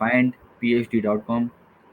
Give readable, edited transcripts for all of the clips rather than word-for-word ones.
findphd.com।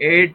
8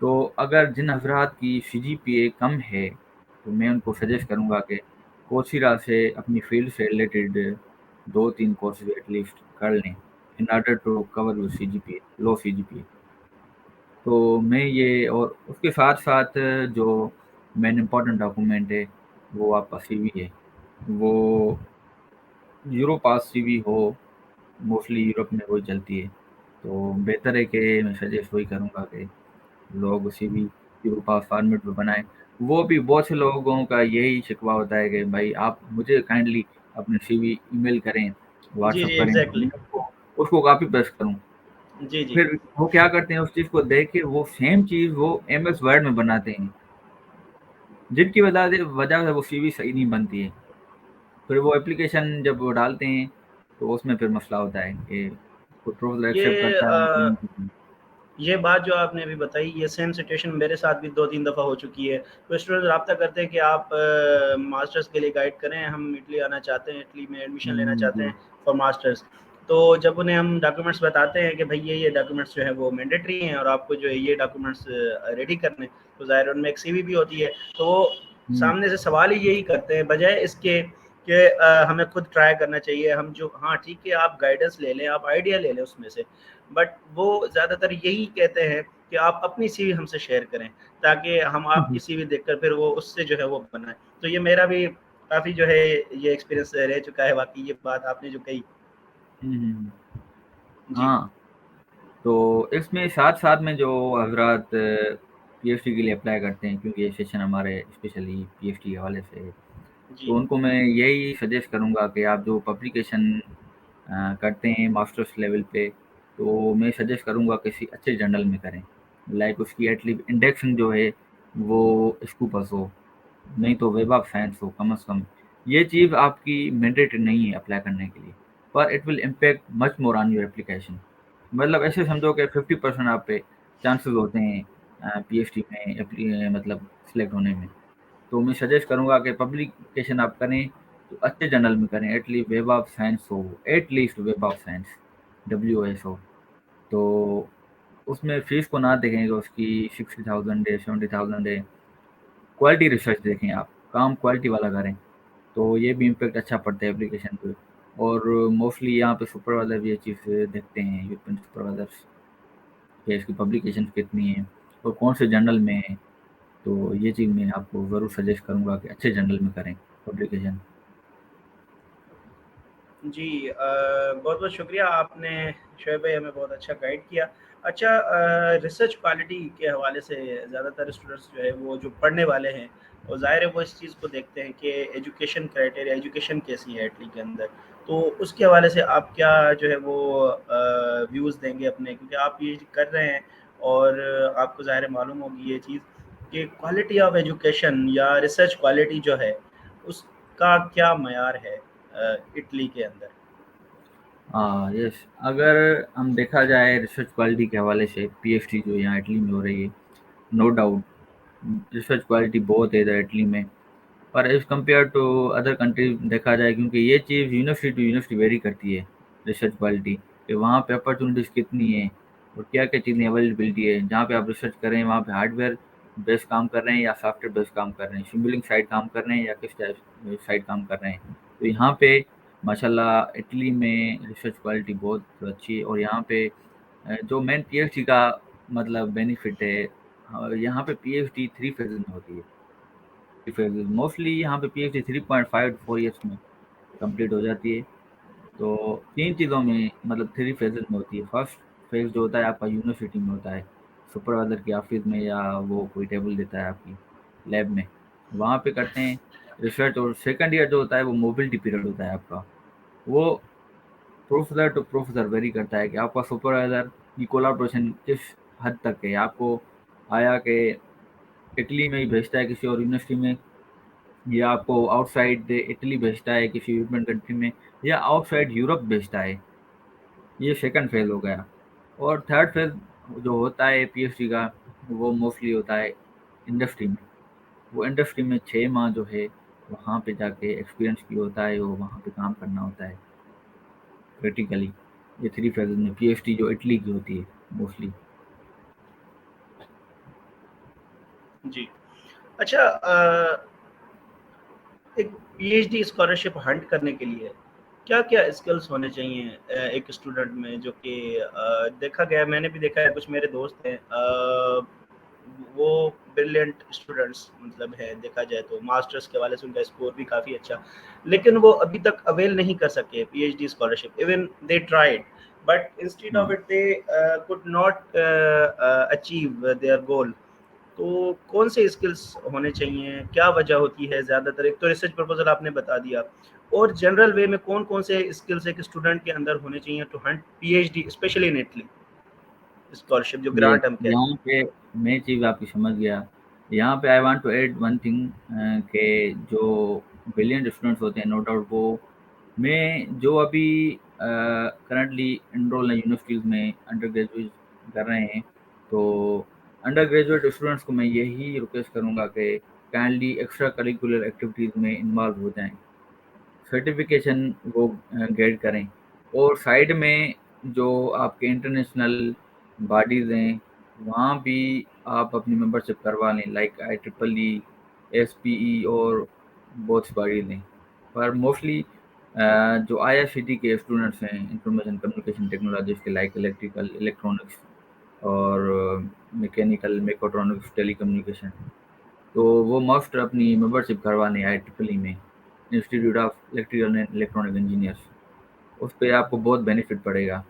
تو اگر جن حضرات کی سی جی پی اے کم ہے تو میں ان کو سجیسٹ کروں گا کہ کوسیرا سے اپنی فیلڈ سے ریلیٹڈ 2-3 کورسز ایٹ لیسٹ کر لیں in order to cover your CGPA جی پی اے لو سی جی پی اے. تو میں یہ اور اس کے ساتھ ساتھ جو مین امپورٹنٹ ڈاکومنٹ ہے وہ آپ کا سی وی ہے. وہ یورو پاس سی وی ہو، موسٹلی یورپ میں وہی چلتی ہے، تو بہتر ہے کہ میں سجیسٹ وہی کروں گا کہ لوگ سی وی یورو پاس فارمیٹ میں بنائیں. وہ بھی بہت سے لوگوں کا یہی شکوہ ہوتا ہے کہ بھائی آپ مجھے کائنڈلی اپنے سی وی ای میل کریں، جی واٹس جی ایپ کریں تو ایگزیکٹلی. میں اس کو کاپی پیسٹ کروں. جی جی. پھر وہ کیا کرتے ہیں، اس چیز کو دیکھ کے وہ سیم چیز وہ ایم ایس ورڈ میں بناتے ہیں، جن کی وجہ سے وہ سی وی صحیح نہیں بنتی ہے. پھر وہ اپلیکیشن جب وہ ڈالتے ہیں تو اس میں پھر مسئلہ ہوتا ہے کہ کوئی پروفیسر ایکسیپٹ یہ کرتا ہے کوئی نہیں. یہ بات جو آپ نے ابھی بتائی، یہ سیم سچویشن میرے ساتھ بھی 2-3 دفعہ ہو چکی ہے. تو اسٹوڈنٹ رابطہ کرتے ہیں کہ آپ ماسٹرز کے لیے گائیڈ کریں، ہم اٹلی آنا چاہتے ہیں، اٹلی میں ایڈمیشن لینا چاہتے جی. ہیں فار ماسٹرز. تو جب انہیں ہم ڈاکیومنٹس بتاتے ہیں کہ بھائی یہ ڈاکیومنٹس جو ہے وہ مینڈیٹری ہیں اور آپ کو جو ہے یہ ڈاکیومنٹس ریڈی کرنے، تو ظاہر ان میں ایک سی وی بھی ہوتی ہے. تو وہ سامنے سے سوال ہی یہی کرتے ہیں بجائے اس کے کہ ہمیں خود ٹرائی کرنا چاہیے. ہم جو ہاں ٹھیک ہے آپ گائیڈنس لے لیں، آپ آئیڈیا لے لیں اس میں سے، بٹ وہ زیادہ تر یہی کہتے ہیں کہ آپ اپنی سی وی ہم سے شیئر کریں تاکہ ہم آپ کی سی وی دیکھ کر پھر وہ اس سے جو ہے وہ بنائیں. تو یہ میرا بھی کافی جو ہے یہ ایکسپیرینس رہ چکا ہے. واقعی یہ بات آپ نے جو کہی. جی ہاں، تو اس میں ساتھ ساتھ میں جو حضرات پی ایچ ڈی کے لیے اپلائی کرتے ہیں، کیونکہ یہ سیشن ہمارے اسپیشلی پی ایچ ڈی کے حوالے سے ہے، جی تو ان کو میں یہی سجیسٹ کروں گا کہ آپ جو پبلیکیشن کرتے ہیں ماسٹرس لیول پہ، تو میں سجیسٹ کروں گا کسی اچھے جرنل میں کریں. لائک اس کی ایٹ لیسٹ انڈیکشن جو ہے وہ اسکوپس ہو، نہیں تو ویب آف سائنس ہو کم از کم. یہ چیز آپ کی مینڈیٹری نہیں ہے اپلائی کرنے کے لیے، پر it will impact much more on your application. مطلب ایسے سمجھو کہ 50% آپ پہ چانسز ہوتے ہیں پی ایچ ڈی میں مطلب سلیکٹ ہونے میں. تو میں سجیسٹ کروں گا کہ پبلیکیشن آپ کریں تو اچھے جرنل میں کریں، at least web of science ہو، at least web of science WS ہو. تو اس میں فیس کو نہ دیکھیں گے اس کی 60,000 ہے 70,000 ہے. کوالٹی ریسرچ دیکھیں، آپ کام کوالٹی والا کریں تو یہ بھی امپیکٹ اچھا پڑتا ہے اپلیکیشن پہ. اور موسٹلی یہاں پہ سپروائزر بھی یہ چیز دیکھتے ہیں، یورپین سپروائزرس، کہ اس کی پبلیکیشن کتنی ہیں اور کون سے جرنل میں ہیں. تو یہ چیز میں آپ کو ضرور سجیسٹ کروں گا کہ اچھے جرنل میں کریں پبلیکیشن. جی. بہت بہت شکریہ، آپ نے شعیب بھائی ہمیں بہت اچھا گائیڈ کیا. اچھا، ریسرچ کوالٹی کے حوالے سے زیادہ تر اسٹوڈنٹس جو ہے وہ جو پڑھنے والے ہیں، اور ظاہر ہے وہ اس چیز کو دیکھتے ہیں کہ ایجوکیشن کرائٹیریا، ایجوکیشن کیسی ہے اٹلی کے اندر. تو اس کے حوالے سے آپ کیا جو ہے وہ ویوز دیں گے اپنے، کیونکہ آپ یہ کر رہے ہیں اور آپ کو ظاہر معلوم ہوگی یہ چیز کہ کوالٹی آف ایجوکیشن یا ریسرچ کوالٹی جو ہے اس کا کیا معیار ہے اٹلی کے اندر. ہاں یس، اگر ہم دیکھا جائے ریسرچ کوالٹی کے حوالے سے پی ایچ ڈی جو یہاں اٹلی میں ہو رہی ہے، نو ڈاؤٹ ریسرچ کوالٹی بہت ہے ادھر اٹلی میں. پر as compare to other countries دیکھا جائے، کیونکہ یہ چیز یونیورسٹی ٹو یونیورسٹی ویری کرتی ہے ریسرچ کوالٹی، کہ وہاں پہ اپرچونیٹیز کتنی ہیں اور کیا کیا چیزیں اویلیبلٹی ہے. جہاں پہ آپ ریسرچ کریں وہاں پہ ہارڈ ویئر بیس کام کر رہے ہیں یا سافٹ ویئر بیس کام کر رہے ہیں، سمبلنگ سائڈ کام کر رہے ہیں یا کس سائڈ کام کر رہے ہیں. تو یہاں پہ ماشاء اللہ اٹلی میں ریسرچ کوالٹی بہت اچھی ہے. اور یہاں پہ جو مین پی ایچ ڈی کا مطلب بینیفٹ ہے، یہاں پہ پی ایچ ڈی 3 فیزز میں ہوتی ہے. موسٹلی یہاں پہ P H D 3.5 to 4 years میں کمپلیٹ ہو جاتی ہے. تو 3 چیزوں میں مطلب 3 فیزز میں ہوتی ہے. فرسٹ فیز جو ہوتا ہے آپ کا یونیورسٹی میں ہوتا ہے، سپروائزر کی آفس میں یا وہ کوئی ٹیبل دیتا ہے آپ کی لیب میں، وہاں پہ کرتے ہیں ریسرچ. اور سیکنڈ ایئر جو ہوتا ہے وہ موبلٹی پیریڈ ہوتا ہے آپ کا. وہ پروفیسر ٹو پروفیسر ویری کرتا ہے کہ آپ کا سپروائزر کی کولابریشن کس حد تک ہے. آپ کو آیا کہ اٹلی میں ہی بھیجتا ہے کسی اور یونیورسٹی میں، یا آپ کو آؤٹ سائڈ اٹلی بھیجتا ہے کسی یورپین کنٹری میں، یا آؤٹ سائڈ یورپ بھیجتا ہے. یہ سیکنڈ فیز ہو گیا. اور تھرڈ فیز جو ہوتا ہے پی ایچ ڈی کا، وہ موسٹلی ہوتا ہے انڈسٹری میں. وہ انڈسٹری میں 6 ماہ جو ہے وہاں پہ جا کے ایکسپیرئنس بھی ہوتا ہے، وہ وہاں پہ کام کرنا ہوتا ہے پریکٹیکلی. یہ 3 فیز میں پی ایچ ڈی جو اٹلی کی ہوتی ہے موسٹلی. جی اچھا ایک P H D scholarship hunt کرنے کے لیے کیا کیا اسکلس ہونے چاہیے ایک اسٹوڈنٹ میں، جو کہ دیکھا گیا، میں نے بھی دیکھا ہے، کچھ میرے دوست ہیں وہ بریلینٹ اسٹوڈنٹس مطلب ہے، دیکھا جائے تو ماسٹرس کے والے سے ان کا اسکور بھی کافی اچھا، لیکن وہ ابھی تک اویل نہیں کر سکے P H D scholarship, even they tried but instead ہاں of it they could not achieve their goal. تو کون سے اسکلس ہونے چاہیے، کیا وجہ ہوتی ہے زیادہ تر؟ ایک تو ریسرچ پرپوزل آپ نے بتا دیا، اور جنرل وے میں کون کون سے اسکلس ایک اسٹوڈنٹ کے اندر ہونے چاہیے to hunt P H D especially in Italy scholarship جو یہ گرانٹ ہم کہتے یہاں پہ میں چیز آپ کی سمجھ گیا. یہاں پہ I want to add one thing کہ جو بلینٹ اسٹوڈنٹس ہوتے ہیں نو ڈاؤٹ وہ میں جو ابھی کرنٹلی انرول ہیں یونیورسٹیز میں انڈر گریجویٹ کر رہے ہیں، تو انڈر گریجویٹ اسٹوڈنٹس کو میں یہی ریکویسٹ کروں گا کہ کائنڈلی ایکسٹرا کریکولر ایکٹیویٹیز میں انوالو ہو جائیں، سرٹیفکیشن وہ گیٹ کریں، اور سائڈ میں جو آپ کے انٹرنیشنل باڈیز ہیں وہاں بھی آپ اپنی ممبرشپ کروا لیں، like I triple E, S P E اور بہت باڈیز ہیں. پر موسٹلی جو آئی آئی سی ٹی کے اسٹوڈنٹس ہیں انفارمیشن کمیونیکیشن ٹیکنالوجیز کے، لائک الیکٹریکل، الیکٹرانکس اور میکینیکل، میکاٹرونکس، ٹیلی کمیونیکیشن، تو وہ مسٹ اپنی ممبرشپ کروانے آئی ٹرپل ای میں، institute of electrical and electronic engineers. اس پہ آپ کو بہت بینیفٹ پڑے گا.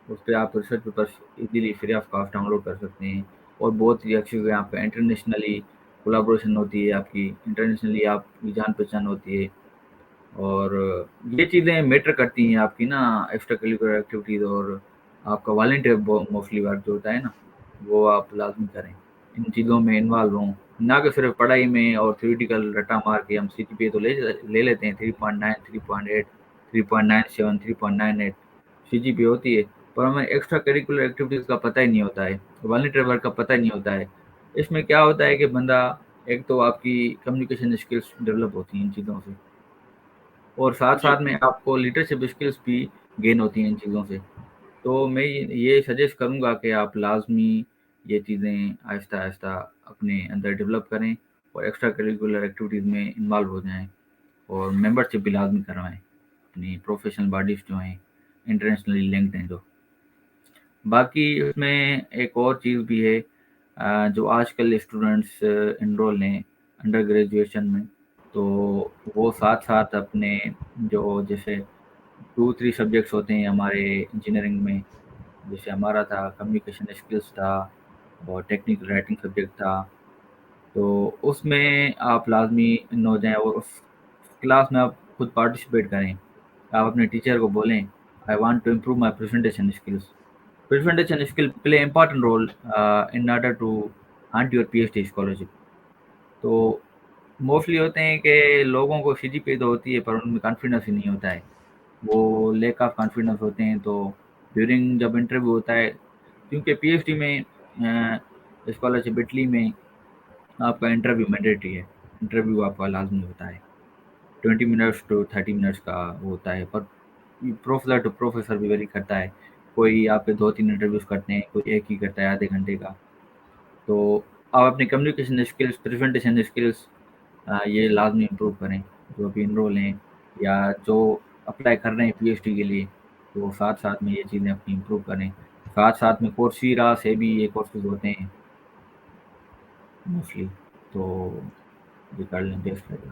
اس پہ آپ research papers easily free of cost download کر سکتے ہیں، اور بہت ہی اچھی آپ کا انٹرنیشنلی کولیبوریشن ہوتی ہے، آپ کی انٹرنیشنلی آپ کی جان پہچان ہوتی ہے. اور یہ چیزیں میٹر کرتی ہیں آپ کی نا ایکسٹرا کریکولر ایکٹیویٹیز، اور آپ کا والنٹیئر موسٹلی ورک جو ہوتا ہے نا وہ آپ لازمی کریں، ان چیزوں میں انوالو ہوں، نہ کہ صرف پڑھائی میں اور تھیوریٹیکل رٹا مار کے ہم سی جی پی اے تو لے لیتے ہیں 3.9 3.8 3.97 3.98 سی جی پی ہوتی ہے، پر ہمیں ایکسٹرا کریکولر ایکٹیویٹیز کا پتہ ہی نہیں ہوتا ہے، والنٹیئر ورک کا پتہ ہی نہیں ہوتا ہے. اس میں کیا ہوتا ہے کہ بندہ ایک تو آپ کی کمیونیکیشن اسکلس ڈیولپ ہوتی ہیں ان چیزوں سے، اور ساتھ جی ساتھ میں آپ کو لیڈرشپ اسکلس بھی گین ہوتی ہیں ان چیزوں سے. تو میں یہ سجیسٹ کروں گا کہ آپ لازمی یہ چیزیں آہستہ آہستہ اپنے اندر ڈیولپ کریں، اور ایکسٹرا کریکولر ایکٹیویٹیز میں انوالو ہو جائیں، اور ممبر شپ بھی لازمی کروائیں اپنی پروفیشنل باڈیز جو ہیں انٹرنیشنلی لنکڈ ہیں جو. باقی اس میں ایک اور چیز بھی ہے، جو آج کل اسٹوڈنٹس انرول ہیں انڈر گریجویشن میں، تو وہ ساتھ ساتھ اپنے جو جیسے 2-3 سبجیکٹس ہوتے ہیں ہمارے انجینئرنگ میں، جیسے ہمارا تھا کمیونیکیشن اسکلس تھا اور ٹیکنیکل رائٹنگ سبجیکٹ تھا، تو اس میں آپ لازمی ان ہو جائیں، اور اس کلاس میں آپ خود پارٹیسپیٹ کریں. آپ اپنے ٹیچر کو بولیں I want to improve my presentation skills. Presentation skill play important role in order to hunt your PhD scholarship. تو موسٹلی ہوتے ہیں کہ لوگوں کو سی جی پی تو ہوتی ہے پر ان میں کانفیڈنس ہی نہیں ہوتا ہے، وہ لیک آف کانفیڈنس ہوتے ہیں. تو ڈیورنگ جب انٹرویو ہوتا ہے، کیونکہ پی ایچ ڈی میں اسکالرشپ اٹلی میں آپ کا انٹرویو مینڈیٹری ہے، انٹرویو آپ کا لازمی ہوتا ہے، 20 منٹس ٹو 30 منٹس کا ہوتا ہے. پر پروفیسر ٹو پروفیسر بھی ویری کرتا ہے، کوئی آپ کے 2-3 انٹرویوز کرتے ہیں، کوئی ایک ہی کرتا ہے آدھے گھنٹے کا. تو آپ اپنی کمیونیکیشن اسکلس، پریزنٹیشن اسکلس یہ لازمی امپروو کریں، جو بھی انرول ہیں یا جو اپلائی کر رہے ہیں پی ایچ ڈی کے لیے، تو ساتھ ساتھ میں یہ چیزیں اپنی امپروو کریں. ساتھ ساتھ میں کورسیرا سے بھی یہ کورسز ہوتے ہیں موسٹلی، تو یہ کر لیں بیسٹ رہے گا.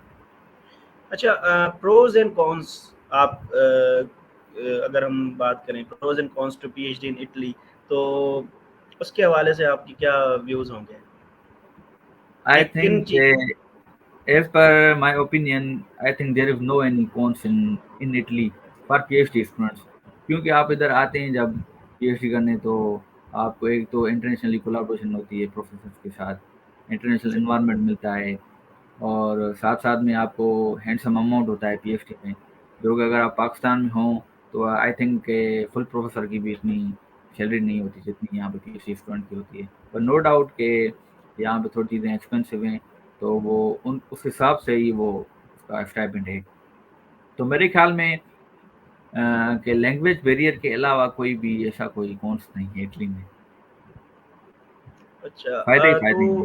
اچھا پروز اینڈ کونس، آپ اگر ہم بات کریں pros and cons to P H D in Italy, تو اس کے حوالے سے آپ کی کیا ویوز ہوں گے آئی کہ تھنک کن چیز؟ as per my opinion, I think there is no any cons in Italy for PhD students. کیونکہ آپ ادھر آتے ہیں جب پی ایچ ڈی کرنے، تو آپ کو ایک تو انٹرنیشنلی کولیبریشن ہوتی ہے پروفیسرس کے ساتھ، انٹرنیشنل جی انوائرمنٹ ملتا ہے، اور ساتھ ساتھ میں آپ کو ہینڈسم اماؤنٹ ہوتا ہے پی ایچ ڈی میں، جو کہ اگر آپ پاکستان میں ہوں تو آئی تھنک کہ فل پروفیسر کی بھی اتنی سیلری نہیں ہوتی جتنی یہاں پہ پی ایچ ڈی اسٹوڈنٹ کی ہوتی ہے. پر نو ڈاؤٹ کہ یہاں پہ تھوڑی چیزیں ایکسپینسو ہیں، تو وہ اس حساب سے ہی وہ اس کا اسٹائپنڈ ہے. تو میرے خیال میں کہ لینگویج بیریئر کے علاوہ کوئی بھی ایسا کوئی کونس نہیں ہے اٹلی میں، اچھا فائدے ہی تو فائدے ہیں.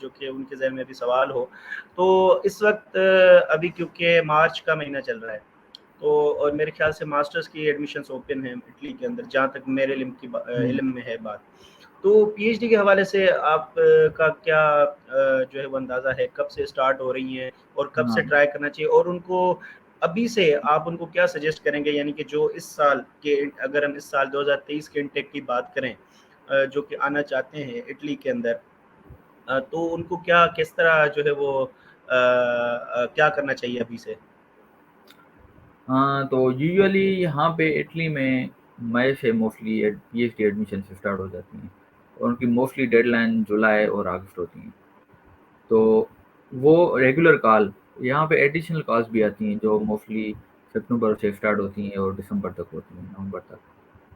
جو کہ ان کے ذہن میں بھی سوال ہو. تو اس وقت ابھی کیونکہ مارچ کا مہینہ چل رہا ہے تو اور میرے خیال سے ماسٹرز کی ایڈمیشنز اوپن ہیں اٹلی کے اندر جہاں تک میرے علم میں ہے بات. تو پی ایچ ڈی کے حوالے سے آپ کا کیا جو ہے وہ اندازہ ہے کب سے اسٹارٹ ہو رہی ہیں اور کب سے ہاں ٹرائی کرنا چاہیے, اور ان کو ابھی سے آپ ان کو کیا سجیسٹ کریں گے, یعنی کہ جو اس سال کے, اگر ہم اس سال 2023 کے انٹیک کی بات کریں جو کہ آنا چاہتے ہیں اٹلی کے اندر, تو ان کو کیا کس طرح جو ہے وہ کیا کرنا چاہیے ابھی سے؟ ہاں تو یوزلی یہاں پہ اٹلی میں مئی سے mostly P H D admission سے اسٹارٹ ہو جاتی ہیں اور ان کی موسٹلی ڈیڈ لائن جولائی اور اگست ہوتی ہیں. تو وہ ریگولر کال, یہاں پہ ایڈیشنل کالس بھی آتی ہیں جو موسٹلی ستمبر سے اسٹارٹ ہوتی ہیں اور دسمبر تک ہوتی ہیں, نومبر تک.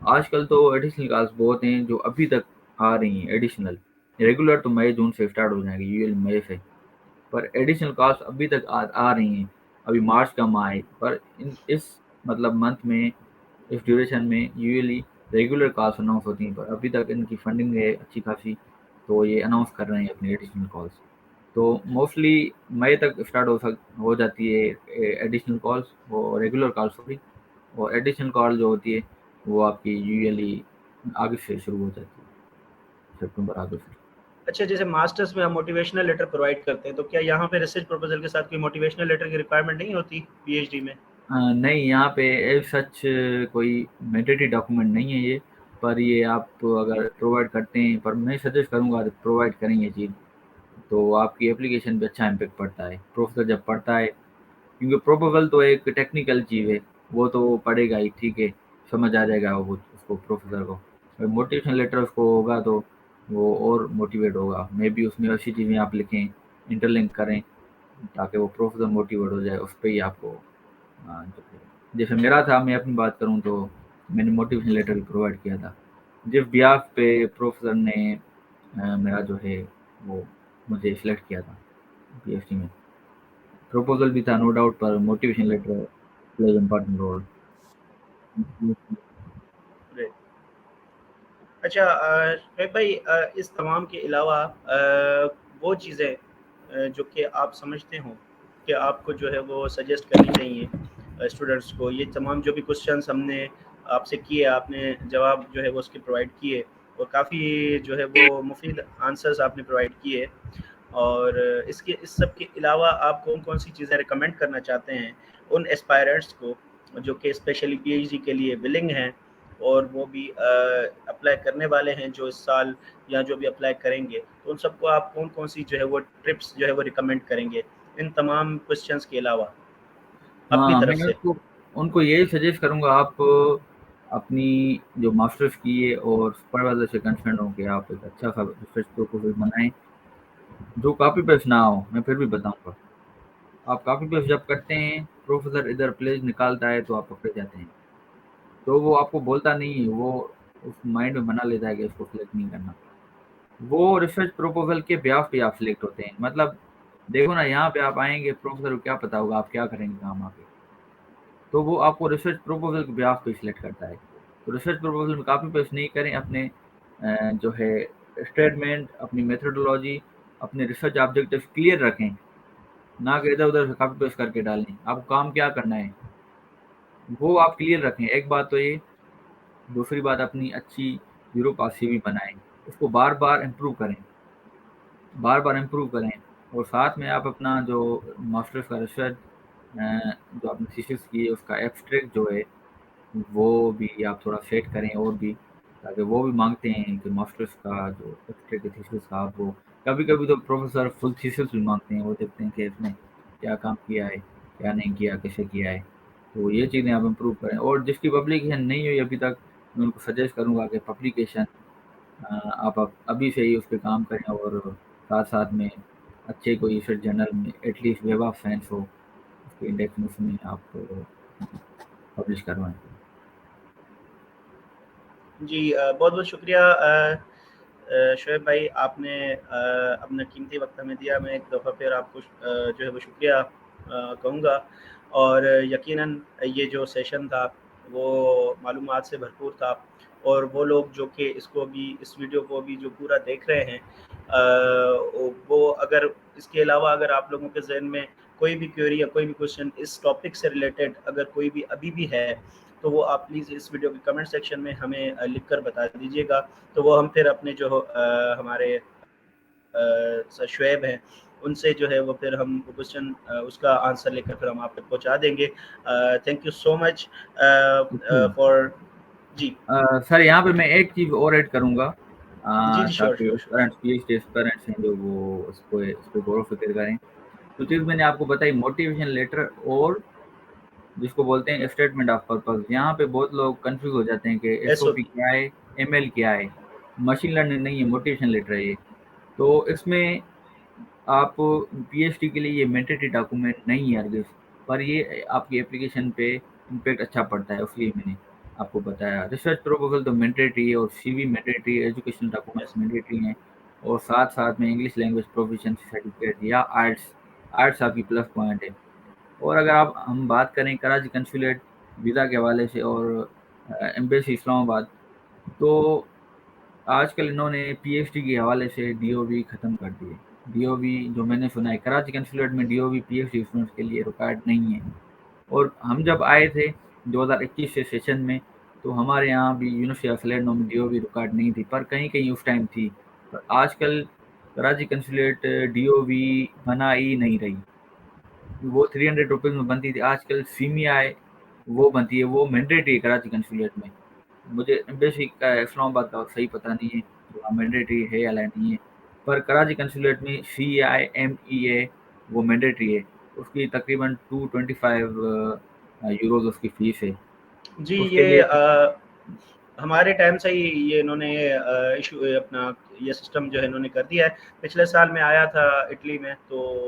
آج کل تو ایڈیشنل کالس بہت ہیں جو ابھی تک آ رہی ہیں ایڈیشنل. ریگولر تو مئی جون سے اسٹارٹ ہو جائیں گے یوزلی مئی سے, پر ایڈیشنل کاسٹ ابھی تک آ رہی ہیں. ابھی مارچ کا ماہ ہے پر اس مطلب منتھ میں, اس ڈیوریشن میں یوزلی ریگولر کالس اناؤنس ہوتی ہیں, پر ابھی تک ان کی فنڈنگ ہے اچھی خاصی تو یہ اناؤنس کر رہے ہیں اپنی ایڈیشنل کالس. تو موسٹلی مئی تک اسٹارٹ ہو جاتی ہے ایڈیشنل کالس, وہ ریگولر کالس ہوگی, اور ایڈیشنل کال جو ہوتی ہے وہ آپ کی یوزلی اگست سے شروع ہو جاتی ہے, ستمبر اگست. اچھا, جیسے ماسٹرز میں ہم موٹیویشنل لیٹر پرووائڈ کرتے ہیں تو کیا یہاں پہ ریسرچ پروپوزل کے ساتھ کوئی موٹیویشنل لیٹر کی ریکوائرمنٹ نہیں ہوتی پی ایچ ڈی میں؟ نہیں, یہاں پہ ایز سچ کوئی مینڈیٹری ڈاکومنٹ نہیں ہے یہ, پر یہ آپ اگر پرووائڈ کرتے ہیں, پر میں سجیسٹ کروں گا پرووائڈ کریں یہ چیز تو آپ کی اپلیکیشن پہ اچھا امپیکٹ پڑتا ہے. پروفیسر جب پڑھتا ہے, کیونکہ پروپوزل تو ایک ٹیکنیکل چیز ہے, وہ تو پڑھے گا ہی, ٹھیک ہے, سمجھ آ جائے گا وہ اس کو پروفیسر کو. موٹیویشن لیٹر اس کو ہوگا تو وہ اور موٹیویٹ ہوگا, مے بی اس میں ایسی چیزیں آپ لکھیں, انٹر لنک کریں تاکہ وہ پروفیسر موٹیویٹ ہو جائے اس پہ ہی آپ کو. جیسے میرا تھا, میں اپنی بات کروں تو میں نے موٹیویشن لیٹر بھی پرووائڈ کیا تھا جس بیاف پہ پروفیسر نے میرا جو ہے وہ مجھے سلیکٹ کیا تھا پی ایچ ڈی میں. پروپوزل بھی تھا نو ڈاؤٹ, پر motivation letter plays important role. اچھا شعیب بھائی, اس تمام کے علاوہ وہ چیزیں جو کہ آپ سمجھتے ہوں کہ آپ کو جو ہے وہ سجیسٹ کرنی چاہیے اسٹوڈنٹس کو, یہ تمام جو بھی کوشچنس ہم نے آپ سے کیے, آپ نے جواب جو ہے وہ اس کے پرووائڈ کیے, اور کافی جو ہے وہ مفید آنسرز آپ نے پرووائڈ کیے, اور اس سب کے علاوہ آپ کون کون سی چیزیں ریکمینڈ کرنا چاہتے ہیں ان اسپائرنٹس کو جو کہ اسپیشلی پی ایچ ڈی کے لیے ولنگ ہیں اور وہ بھی اپلائی کرنے والے ہیں جو اس سال یا جو بھی اپلائی کریں گے, تو ان سب کو آپ کون کون سی جو ہے وہ ٹرپس جو ہے وہ ریکمینڈ کریں گے ان تمام کوشچنس کے علاوہ اپنی ہاں, میں طرف سے؟ ان کو یہی سجیسٹ کروں گا, آپ اپنی جو ماسٹرس کی ہے اور سپروائزر سے کنسرن ہو کہ آپ ایک اچھا سا ریسرچ پروپوزل بنائیں جو کاپی پیسٹ نہ ہو. میں پھر بھی بتاؤں گا, آپ کاپی پیسٹ جب کرتے ہیں, پروفیسر ادھر پلیز نکالتا ہے تو آپ پکڑے جاتے ہیں, تو وہ آپ کو بولتا نہیں ہے, وہ اس مائنڈ میں بنا لیتا ہے کہ اس کو سلیکٹ نہیں کرنا. وہ ریسرچ پروپوزل کے بیاف پہ آپ سلیکٹ ہوتے ہیں. مطلب دیکھو نا, یہاں پہ آپ آئیں گے, پروفیسر کو کیا پتا ہوگا آپ کیا کریں گے کام آ کے, تو وہ آپ کو ریسرچ پروپوزل کے بیاف پہ سلیکٹ کرتا ہے. تو ریسرچ پروپوزل میں کاپی پیسٹ نہیں کریں, اپنے جو ہے اسٹیٹمنٹ, اپنی میتھڈولوجی, اپنے ریسرچ آبجیکٹیو کلیئر رکھیں, نہ کہ ادھر ادھر سے کاپی پیسٹ کر کے ڈالیں. آپ کو کام کیا کرنا ہے وہ آپ کلیئر رکھیں, ایک بات تو یہ. دوسری بات, اپنی اچھی یورو کا سی وی بنائیں, اس کو بار بار امپروو کریں, بار بار امپروو کریں, اور ساتھ میں آپ اپنا جو ماسٹرس کا ریسرچ جو آپ نے تھیسس کی ہے اس کا ایبسٹریکٹ جو ہے وہ بھی آپ تھوڑا سیٹ کریں, اور بھی تاکہ وہ بھی مانگتے ہیں کہ ماسٹرس کا جو ایبسٹریکٹ تھیسس کا آپ وہ, کبھی کبھی تو پروفیسر فل تھیسس بھی مانگتے ہیں, وہ دیکھتے ہیں کہ اس نے کیا کام کیا ہے, کیا نہیں کیا, کیسے کیا ہے. تو یہ چیزیں آپ امپروو کریں, اور جس کی پبلیکیشن نہیں ہوئی ابھی تک, میں ان کو سجیسٹ کروں گا کہ پبلیکیشن آپ ابھی سے ہی اس پہ کام کریں, اور ساتھ ساتھ میں اچھے کوئی ریسرچ جرنل میں at least web of science ہو اس کے انڈیکس میں, اس میں آپ پبلش کروائیں. جی بہت بہت شکریہ شعیب بھائی, آپ نے اپنا قیمتی وقت ہمیں دیا. میں ایک دفعہ پھر آپ کو جو ہے وہ شکریہ کہوں گا, اور یقیناً یہ جو سیشن تھا وہ معلومات سے بھرپور تھا, اور وہ لوگ جو کہ اس کو بھی, اس ویڈیو کو بھی جو پورا دیکھ رہے ہیں وہ اگر اس کے علاوہ اگر آپ لوگوں کے ذہن میں کوئی بھی کیوری یا کوئی بھی کوشچن اس ٹاپک سے ریلیٹڈ اگر کوئی بھی ابھی بھی ہے تو وہ آپ پلیز اس ویڈیو کے کمنٹ سیکشن میں ہمیں لکھ کر بتا دیجیے گا. تو وہ ہم پھر اپنے جو ہمارے سر شعیب ہیں ان سے جو ہے وہ پھر ہم کوشچن اس کا آنسر لے کر پھر ہم آپ تک پہنچا دیں گے. Thank you so much for. جی سر یہاں پہ میں ایک چیز اور ایڈ کروں گا جی جی شیور تاکہ sure sure. Current PhD H ڈی اسپیرنٹس ہیں جو وہ اس پہ غور و فکر کریں. تو چیز میں نے آپ کو بتائی موٹیویشن لیٹر اور جس کو بولتے ہیں اسٹیٹمنٹ آف پرپز. یہاں پہ بہت لوگ کنفیوز ہو جاتے ہیں کہ ایس ایس او او پی پی. کیا ہے، ایم ایل کیا ہے. مشین لرننگ نہیں ہے، موٹیویشن لیٹر ہے یہ. تو اس میں آپ پی ایچ ڈی کے لیے یہ مینڈیٹری ڈاکومنٹ نہیں ہے ہرگز، پر یہ آپ کی اپلیکیشن پہ امپیکٹ اچھا پڑتا ہے، اس لیے میں نے آپ کو بتایا. ریسرچ پروپوزل تو مینڈیٹری ہے اور سی وی مینڈیٹری ہے، ایجوکیشنل ڈاکومنٹس مینڈیٹری ہیں، اور ساتھ میں انگلش لینگویج پروفیشنسی سرٹیفکیٹ یا آرٹس آپ کی پلس پوائنٹ ہے. اور اگر ہم بات کریں کراچی کنسولیٹ ویزا کے حوالے سے اور ایمبیسی اسلام آباد، تو آج کل انہوں نے پی ایچ ڈی کے حوالے سے ڈی او وی ختم کر دیے. ڈی او وی جو میں نے سنا ہے کراچی کنسولیٹ میں ڈی او وی پی ایچ ڈی اسٹوڈنٹس کے لیے ریکوائرڈ نہیں ہے. اور ہم جب آئے تھے 2021 سے سیشن میں تو ہمارے یہاں بھی یونیورسٹی آف سلیڈنو میں ڈی او وی ریکوائرڈ نہیں تھی، پر کہیں کہیں اس ٹائم تھی. پر آج کل کراچی کنسولیٹ ڈی او وی بنا ہی نہیں رہی. وہ 300 روپیز میں بنتی تھی، آج کل سیمیا ہے وہ بنتی ہے، وہ مینڈیٹری ہے کراچی کنسولیٹ میں. مجھے ایمبیسی کا اسلام آباد کا صحیح پتہ نہیں ہے مینڈیٹری ہے یا نہیں ہے، پر کراچی کنسولیٹ میں CIMEA وہ مینڈیٹری ہے. اس کی تقریباً 225 یوروز اس کی فیس ہے. جی اس کے لیے یہ ہمارے ٹائم سے ہی یہ انہوں نے ایشو اپنا یہ سسٹم جو ہے انہوں نے کر دیا ہے. پچھلے سال میں آیا تھا اٹلی میں، تو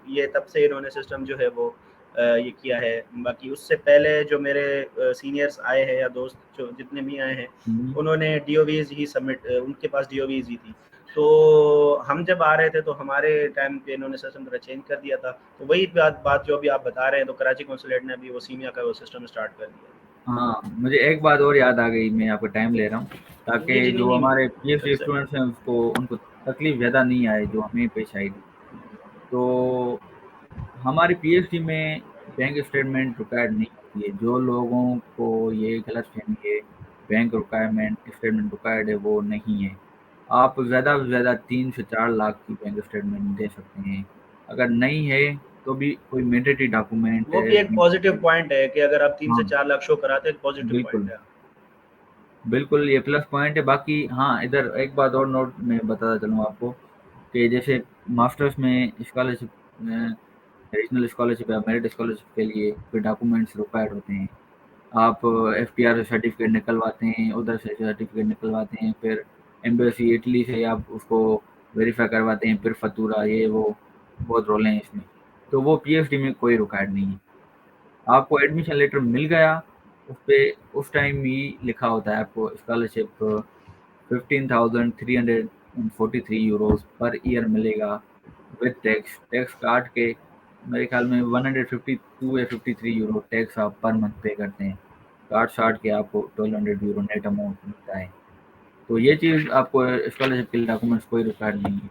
یہ تب سے انہوں نے سسٹم جو ہے وہ یہ کیا ہے. باقی اس سے پہلے جو میرے سینئرز آئے ہیں یا دوست جو جتنے بھی آئے ہیں انہوں نے ڈی او ویز ہی سبمٹ، ان کے پاس ڈی او ویز ہی تھی. تو ہم جب آ رہے تھے تو ہمارے ٹائم پہ انہوں نے سسٹم تھوڑا چینج کر دیا تھا. تو وہی بات جو ابھی آپ بتا رہے ہیں، تو کراچی کنسولیٹ نے ابھی وہ سیمیا کا وہ سسٹم اسٹارٹ کر دیا. ہاں مجھے ایک بات اور یاد آ گئی، میں آپ کا ٹائم لے رہا ہوں جی تاکہ جی نہیں جو نہیں ہمارے پی ایچ ڈی اچھا. اسٹوڈنٹس ہیں ان کو تکلیف زیادہ نہیں آئے جو ہمیں پیش آئی تھی. تو ہماری پی ایچ ڈی میں بینک اسٹیٹمنٹ ریکوائرڈ نہیں ہوتی ہے. جو لوگوں کو یہ غلط فہمی ہے بینک ریکوائرمنٹ اسٹیٹمنٹ ریکوائرڈ ہے، وہ نہیں ہے. آپ زیادہ سے زیادہ 3 سے 4 لاکھ کی بینک اسٹیٹمنٹ دے سکتے ہیں. اگر نہیں ہے تو بھی کوئی مینڈیٹری ڈاکومنٹ وہ بھی ایک پازیٹیو پوائنٹ ہے کہ اگر آپ 3 ہاں سے 4 لاکھ شو کراتے ہیں، ایک پازیٹیو بالکل پوائنٹ ہے. بالکل یہ پلس پوائنٹ ہے. باقی ہاں ادھر ایک بات اور نوٹ میں بتاتا چلوں آپ کو کہ جیسے ماسٹرس میں اسکالرشپ، ریجنل اسکالرشپ یا میرٹ اسکالرشپ کے لیے کوئی ڈاکومنٹس ریکوائرڈ ہوتے ہیں. آپ ایف پی آر سرٹیفکیٹ نکلواتے ہیں، ادھر سے سرٹیفکیٹ نکلواتے ہیں، پھر ایمبیسی اٹلی سے آپ اس کو ویریفائی کرواتے ہیں، پھر فتورا یہ وہ بہت رولیں ہیں اس میں. تو وہ پی ایچ ڈی میں کوئی ریکوائرڈ نہیں ہے. آپ کو ایڈمیشن لیٹر مل گیا، اس پہ اس ٹائم ہی لکھا ہوتا ہے آپ کو اسکالرشپ 15,343 یوروز پر ایئر ملے گا وتھ ٹیکس کاٹ کے. میرے خیال میں 152 یا 53 یورو ٹیکس آپ پر منتھ پے کرتے ہیں. کاٹ شاٹ کے آپ کو 1200 یورو نیٹ اماؤنٹ ملتا ہے. تو یہ چیز آپ کو اسکالرشپ کے لیے ڈاکومنٹس کوئی ریکوائرڈ نہیں ہے.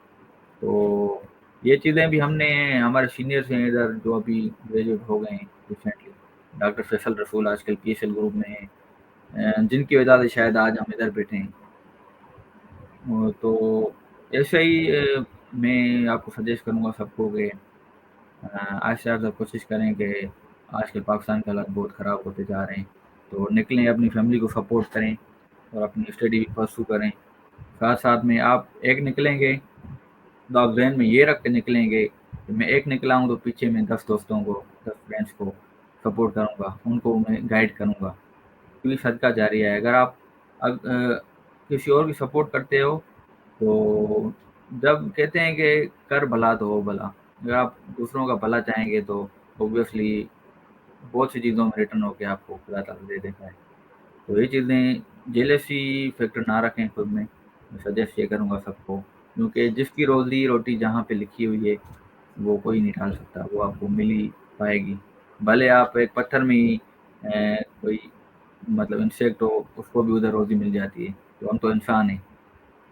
تو یہ چیزیں بھی ہم نے ہمارے سینئرس ہیں ادھر جو ابھی گریجویٹ ہو گئے ہیں ریسنٹلی، ڈاکٹر فیصل رسول آج کل پی ایس ایل گروپ میں ہیں، جن کی وجہ سے شاید آج ہم ادھر بیٹھے ہیں. تو ایسے ہی میں آپ کو سجیسٹ کروں گا سب کو کہ آہستہ آہستہ کوشش کریں کہ آج کل پاکستان کے حالات بہت خراب ہوتے جا رہے ہیں، تو نکلیں، اپنی فیملی کو سپورٹ کریں اور اپنی اسٹڈی بھی پرسو کریں. ساتھ میں آپ ایک نکلیں گے تو آپ ذہن میں یہ رکھ کے نکلیں گے کہ میں ایک نکلا ہوں تو پیچھے میں 10 دوستوں کو 10 فرینڈس کو سپورٹ کروں گا، ان کو میں گائیڈ کروں گا. کیونکہ صدقہ جاری ہے. اگر آپ کسی اور کی سپورٹ کرتے ہو تو جب کہتے ہیں کہ کر بھلا تو ہو بھلا، اگر آپ دوسروں کا بھلا چاہیں گے تو اوبویسلی بہت سی چیزوں میں ریٹرن ہو کے آپ کو خدا تعالیٰ دے دیتا ہے. تو یہ چیزیں جیلسی فیکٹر نہ رکھیں خود میں سجیسٹ یہ کروں گا سب کو، کیونکہ جس کی روزی روٹی جہاں پہ لکھی ہوئی ہے وہ کوئی نہیں ڈال سکتا، وہ آپ کو مل ہی پائے گی. بھلے آپ ایک پتھر میں ہی کوئی مطلب انسیکٹ ہو، اس کو بھی ادھر روزی مل جاتی ہے. تو ہم تو انسان ہیں.